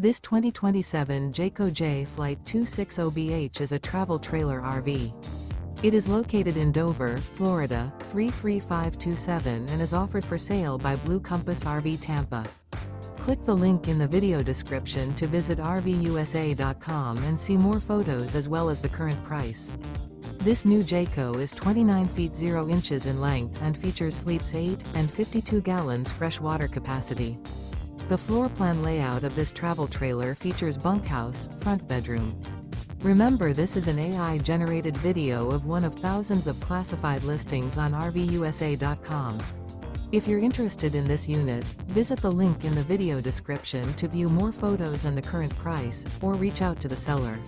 This 2027 Jayco Jay Flight 260BH is a travel trailer RV. It is located in Dover, Florida, 33527 and is offered for sale by Blue Compass RV Tampa. Click the link in the video description to visit RVUSA.com and see more photos as well as the current price. This new Jayco is 29 feet 0 inches in length and features sleeps 8 and 52 gallons fresh water capacity. The floor plan layout of this travel trailer features bunkhouse, front bedroom. Remember, this is an AI-generated video of one of thousands of classified listings on RVUSA.com. If you're interested in this unit, visit the link in the video description to view more photos and the current price, or reach out to the seller.